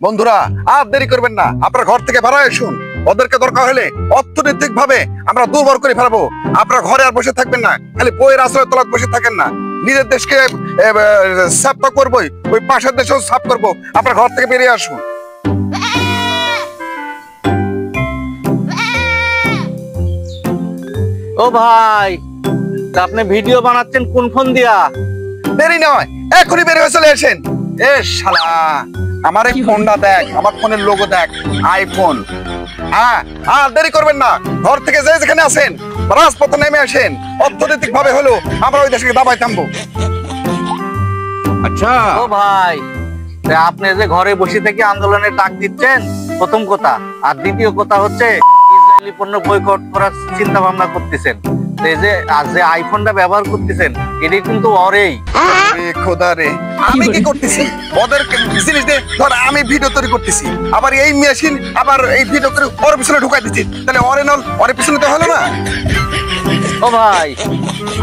বন্ধুরা আর দেরি করবেন না, আপনার ঘর থেকে বেরোয় আসুন। ওদেরকে দরকার হলে অর্থনৈতিক ভাবে আমরা দুর্বল করে ফেলাবো। আপনার ঘরে আর বসে থাকবেন না, খালি বইয়ের আশ্রয় তলায় বসে থাকেন না। নিজের দেশকে সাফ তো করবোই, ওই পাশের দেশেও সাফ করবো। আপনার ঘর থেকে বেরিয়ে আসুন। ও ভাই, আপনি ভিডিও বানাচ্ছেন কোন ফোন দিয়া? দেরি নয়, এখনই বের হয়ে চলে আসেন। এ শালা, আমার এই ফোনটা দেখ, আমার ফোনের লোগো দেখ, আইফোন। হ্যাঁ, আর দেরি করবেন না, ঘর থেকে যেখানে আসেন রাজপথে নেমে আসেন। অর্থনৈতিক ভাবে হলো আমরা ওই দেশকে দাবায় থামবো। আচ্ছা ও ভাই, আপনি যে ঘরে বসে থেকে আন্দোলনের ডাক দিচ্ছেন প্রথম কথা, আর দ্বিতীয় কথা হচ্ছে ইসরায়েলি পণ্য বয়কট করার চিন্তা ভাবনা করতেছেন। এই যে আইফোনটা ব্যবহার করতেছেন, এটাই কিন্তু ওরেই। খোদা রে, আমি কি করতেছি? ওদের জিনিস দিয়ে ধর আমি ভিডিও তৈরি করতেছি, আবার এই মেশিন আবার এই ভিডিও করে ওর পিছনে ঢুকাই দিচ্ছি, তাহলে ওরে নল ওর পিছনে তো হলো না। ও ভাই,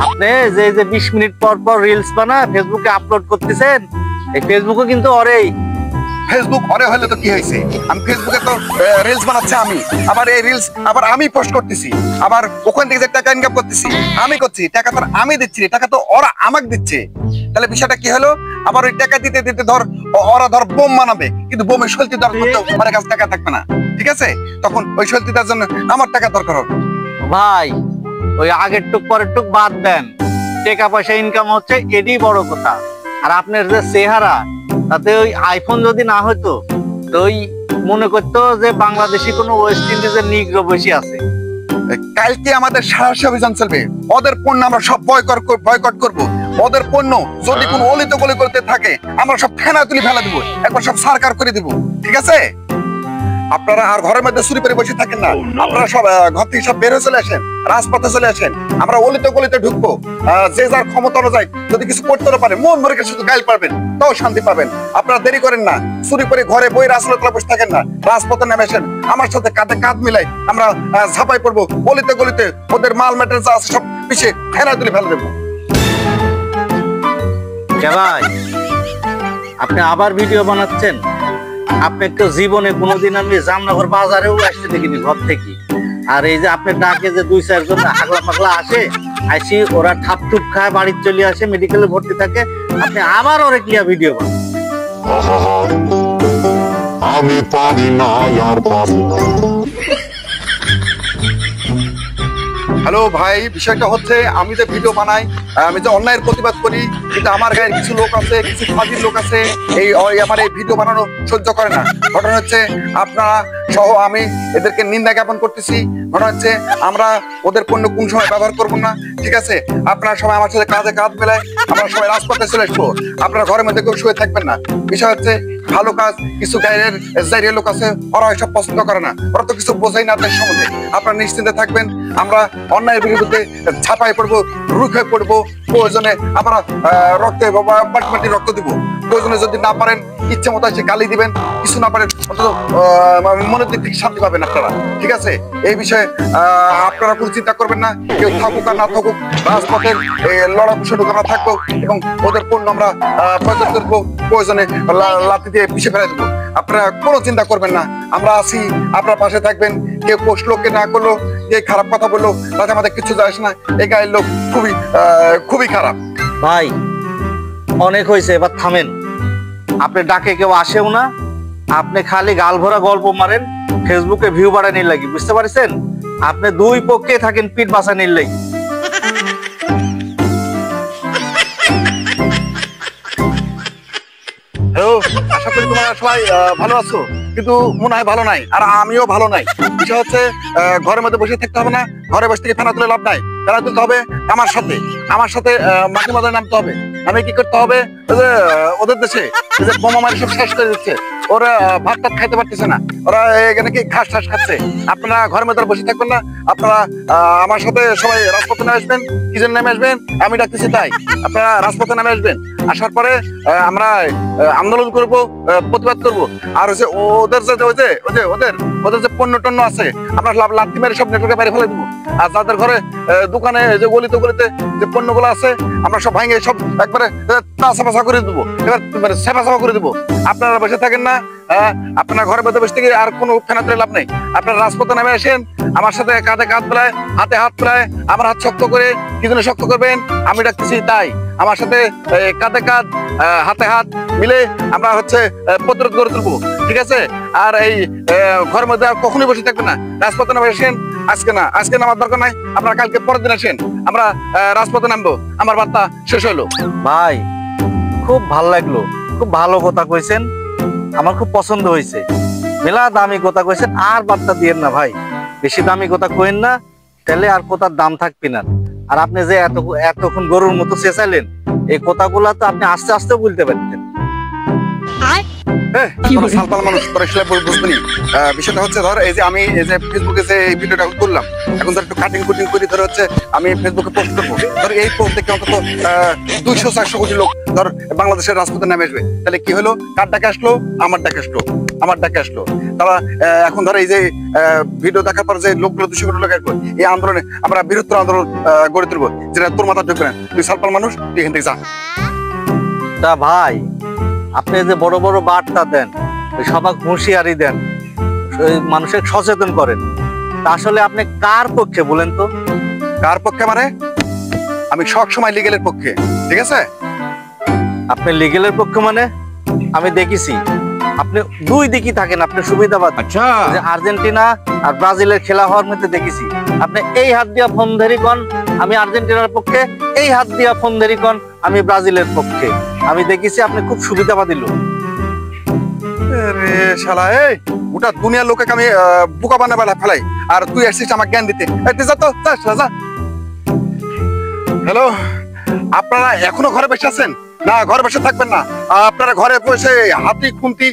আপনি যে 20 মিনিট পর পর রিলস বানা ফেসবুকে আপলোড করতেছেন, এই ফেসবুকে কিন্তু ওরেই। ফেসবুক অরে হলে তো কি হয়েছে? আমি ফেসবুকে তো রিলস বানাচ্ছি, আমি আবার এই রিলস আবার আমি পোস্ট করতেছি, আবার ওখান থেকে যে টাকা ইনকাম করতেছি আমি করছি। টাকা তো আমি দিচ্ছি, টাকা তো ওরা আমাকে দিচ্ছে। তাহলে বিষয়টা কি হলো? আবার ওই টাকা দিতে দিতে ধর ওরা ধর বোম বানাবে, কিন্তু বোমের সলতি দেওয়ার করতে আমার কাছে টাকা থাকবে না, ঠিক আছে? তখন ওই সলতি দেওয়ার জন্য আমার টাকা দরকার হবে। ভাই, ওই আগের টুক পরের টুক বাদ দেন, টাকা পয়সা ইনকাম হচ্ছে এটাই বড় কথা। আর আপনার যে চেহারা, তাতে ওই আইফোন যদি না হইতো তো ওই মনে করতো যে বাংলাদেশি কোনো ওয়েস্ট ইন্ডিজের নিগ্রো বসে আছে। কালকে আমাদের সাহসী অভিযান চলবে, ওদের পণ্য আমরা সব বয়কট করব। ওদের পণ্য যদি কোনো অলিত গলি করতে থাকে আমরা সব ফেনা তুলি ফেলা দিব, একবার সব সারকার করে দিব, ঠিক আছে? আপনারা আর ঘরের মধ্যে চুরি করে বসে থাকেন না, আপনারা সব ঘর থেকে সব বের হয়ে চলে আসেন, রাজপথে চলে আসেন। আমরা অলিত গলিতে ঢুকবো, যে যার ক্ষমতা অনুযায়ী যদি কিছু করতে পারে মন মরে শুধু গাইল পারবেন, তাও শান্তি পাবেন। আপনারা দেরি করেন না, চুরি করে ঘরে বইয়ের আসলে বসে থাকেন না, রাজপথে নেমে আসেন। আমার সাথে কাঁধে কাঁধ মিলাই আমরা ঝাঁপাই পড়বো অলিতে গলিতে। ওদের মাল মেটেরিয়াল যা আছে সব পিছিয়ে ফেনা তুলে ফেলে দেবো। ভাই, আপনি আবার ভিডিও বানাচ্ছেন? আপনি তো জীবনে কোনোদিন আমি জামনগর বাজারেও আসতে দেখিনি ঘর থেকে। আর এই যে আপনার ডাকে যে 2-4 জন আগলা পাগলা আসে, আসি ওরা ঠাপ ঠুপ খায় বাড়ি চলে আসে, মেডিকেলে ভর্তি থাকে, আপনি আবার ওরে কিয়া ভিডিও বানান? আমি পারি না, আর পারি না। হ্যালো ভাই, বিষয়টা হচ্ছে আমি যে ভিডিও বানাই, আমি যে অন্যায়ের প্রতিবাদ করি, কিন্তু আমার গায়ের কিছু লোক আছে, কিছু ফাজিল লোক আছে, আমার এই ভিডিও বানানো সহ্য করে না। ঘটনা হচ্ছে আপনারা সহ আমি এদেরকে নিন্দা জ্ঞাপন করতেছি। ঘটনা হচ্ছে আমরা ওদের পণ্য কোন সময় ব্যবহার করবো না, ঠিক আছে? আপনারা সবাই আমার সাথে কাঁধে কাঁধ মেলায় আমরা সবাই রাজপথে চলে আসবো। আপনারা ঘরের মধ্যে কেউ শুয়ে থাকবেন না। বিষয় হচ্ছে ভালো কাজ, কিছু গায়ের জাইরিয়া লোক আছে, ওরা এসব পছন্দ করে না, ওরা তো কিছু বোঝাই না দেশ সম্বন্ধে। আপনারা নিশ্চিন্তে থাকবেন, আমরা অন্যায়ের বিরুদ্ধে ছাপাই পড়বো, রুখে পড়বো। প্রয়োজনে আমরা রক্তে বাটি রক্ত দিব। প্রয়োজনে যদি না পারেন ইচ্ছে মতো এসে গালি দিবেন, কিছু না পারেন অন্তত মনের দিক থেকে শান্তি পাবেন আপনারা, ঠিক আছে? এই বিষয়ে আপনারা কোনো চিন্তা করবেন না। কেউ থাকুক আর না থাকুক, রাজপথের লড়াকু শুরু আমরা থাকবো এবং ওদের পণ্য আমরা প্রয়োজন করবো, প্রয়োজনে লাথি দিয়ে পিছিয়ে ফেলে দেবো। আপনারা কোনো চিন্তা করবেন না, আমরা আছি, আপনার পাশে থাকবেন। কেউ পোষলো কে না করলো, কে খারাপ কথা বললো, তাতে আমাদের কিছু যায় আসে না। এই গায়ের লোক খুবই খারাপ। ভাই, অনেক হয়েছে, এবার থামেন। আপনি ডাকে কেউ আসেও না, আপনি খালি গাল ভরা গল্প মারেন, ফেসবুকে ভিউ বাড়ানোর লাগি, বুঝতে পারছেন? আপনি দুই পক্ষে থাকেন পিঠ বাঁচানোর লাগি। হ্যালো, আশা করি তোমরা সবাই ভালো আছো, কিন্তু মনে হয় ভালো নাই, আর আমিও ভালো নাই। বিষয় হচ্ছে ঘরের মধ্যে বসে থাকতে হবে না, ঘরে বসে থেকে ফেনা তুলে লাভ নাই। ফেনা তুলতে হবে আমার সাথে মাঠে মাঝে নামতে হবে। আমি কি করতে হবে? ওদের দেশে যে বোমা মারি সব শেষ করে দিচ্ছে, ওরা ভাত টাত খাইতে পারতেছে না, ওরা এখানে কি ঘাস ঠাস খাচ্ছে। আপনারা ঘরের মধ্যে বসে থাকবেন না, আপনারা আমার সাথে সবাই রাজপথে নেমে আসবেন। কি জন্য নেমে আসবেন আমি ডাকতেছি তাই, আপনারা রাজপথে নেমে আসবেন। আসার পরে আমরা আন্দোলন করব, প্রতিবাদ করব। আর হচ্ছে ওদের ওদের যে পণ্য টন্য আছে আমরা লাঠি মেরে সব নেটওয়ার্কে বাইরে ফেলে দেবো। আর যাদের ঘরে দোকানে যে গলিতে যে পণ্যগুলো আছে আমরা সব ভাঙে সব একবারে চাপা করে দেবো, এবার সেফা করে দেবো। আপনারা বসে থাকেন না, আপনার ঘরের মধ্যে বসে থেকে আর কোনো ফেনাতে লাভ নেই। আপনারা রাজপথে নামে আসেন, আমার সাথে কাঁধে কাঁধ প্রায়, হাতে হাত প্রায়, আমার হাত শক্ত করে কি জন্য শক্ত করবেন আমি ডাকতেছি তাই। আমার সাথে কাঁধে কাঁধ, হাতে হাত মিলে আমরা হচ্ছে প্রতিরোধ করে তুলবো, ঠিক আছে? আর এই ঘরের মধ্যে কখনোই বসে থাকবেন না, রাজপথে নামে আসেন। আজকে নামার দরকার নাই, আপনারা কালকে পরের দিন আসেন, আমরা রাজপথে নামবো। আমার বার্তা শেষ হলো। ভাই খুব ভালো লাগলো, খুব ভালো কথা কইছেন, আমার খুব পছন্দ হয়েছে। মেলা দামি কথা কইছেন, আর বার্তা দিয়েন না ভাই, বেশি দামি কথা কইেন না, তাহলে আর কথার দাম থাকবি না। আর আপনি যে এতক্ষণ গরুর মতো চেঁচাইলেন, এই কথাগুলা তো আপনি আস্তে আস্তে বলতে পারতেন। সালপাল মানুষ তোর বুঝবি। বিষয়টা হচ্ছে ধর এই যে আমি এই যে ফেসবুকে যে এই ভিডিওটা করলাম, এখন ধর একটু কাটিং কুটিং করে ধর হচ্ছে আমি ফেসবুকে পোস্ট করবো। ধর এই পোস্ট দেখে অন্তত 200-400 কোটি লোক ধর বাংলাদেশের রাজপথে নেমে আসবে। তাহলে কি হলো? কার ডাকে আসলো? আমার ডাকে আসলো। তারা এখন ধর এই যে ভিডিও দেখার পর যে লোকগুলো 200 কোটি লোক আসবে, এই আন্দোলনে আমরা বৃহত্তর আন্দোলন গড়ে তুলবো, যেটা তোর মাথা ঢুকবে না। তুই সালপাল মানুষ, তুই এখান থেকে যা। তা ভাই আপনি যে বড় বড় বার্তা দেন, সবাই হুঁশিয়ারি দেন, মানুষের সচেতন করেন, তা আসলে আপনি কার পক্ষে বলেন তো? কার পক্ষে মানে? আমি সব সময় লিগেলের পক্ষে, ঠিক আছে? আপনি লিগেলের পক্ষে মানে? আমি দেখেছি আপনি দুই দিকই থাকেন, আপনি সুবিধাবাদ। আচ্ছা, যে আর্জেন্টিনা আর ব্রাজিলের খেলা হওয়ার মধ্যে দেখেছি আপনি এই হাত দিয়া ফোন ধরি কন আমি আর্জেন্টিনার পক্ষে, এই হাত দিয়া ফোন ধরি কন আমি ব্রাজিলের পক্ষে। আমি দেখেছি আপনি খুব সুবিধাবাদী লোক। রে শালা, এই গোটা দুনিয়ার লোকে আমি বোকা বানা ফেলাই, আর তুই আসছিস আমার জ্ঞান দিতে। যা তো, যা। হ্যালো, আপনারা এখনো ঘরে বসে আছেন? না, ঘরে বসে থাকবেন না। আপনারা ঘরে বসে হাতি খুন্তি,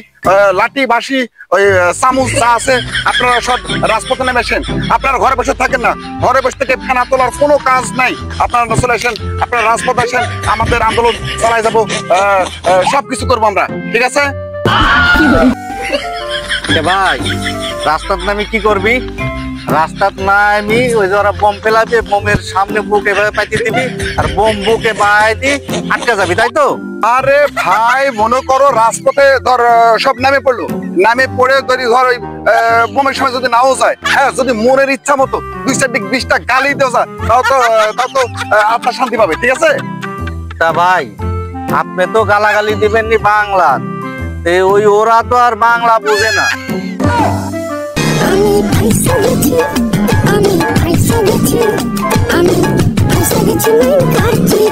লাঠি বাঁশি, ওই চামচ যা আছে আপনারা সব রাজপথে নেমে আসেন। আপনারা ঘরে বসে থাকেন না, ঘরে বসে থেকে ফেনা তোলার কোনো কাজ নাই। আপনারা চলে আসেন, আপনারা রাজপথে আসেন, আমাদের আন্দোলন চালাই যাবো, সবকিছু করবো আমরা, ঠিক আছে? ভাই রাস্তার নামে কি করবি? রাস্তার নামি ওই যে ওরা বোম ফেলাবে, বোমের সামনে বুক এভাবে পাইতে দিবি, আর বোম বুকে বাইদি আটকে যাবি, তাই তো? আরে ভাই, মনে করো রাজপথে ধর সব নামে পড়ে যদি ধর ওই বোমের সময় যদি নাও যায়, হ্যাঁ, যদি মনের ইচ্ছা মতো 2-4-20টা গালি দেওয়া যায়, তাও তো আপনার শান্তি পাবে, ঠিক আছে? তা ভাই আপনি তো গালাগালি দিবেন নি বাংলা, ওই ওরা তো আর বাংলা বুঝে না। আমি পয়সা গেছি আমি পয়সা গেছি মাইন কাটছি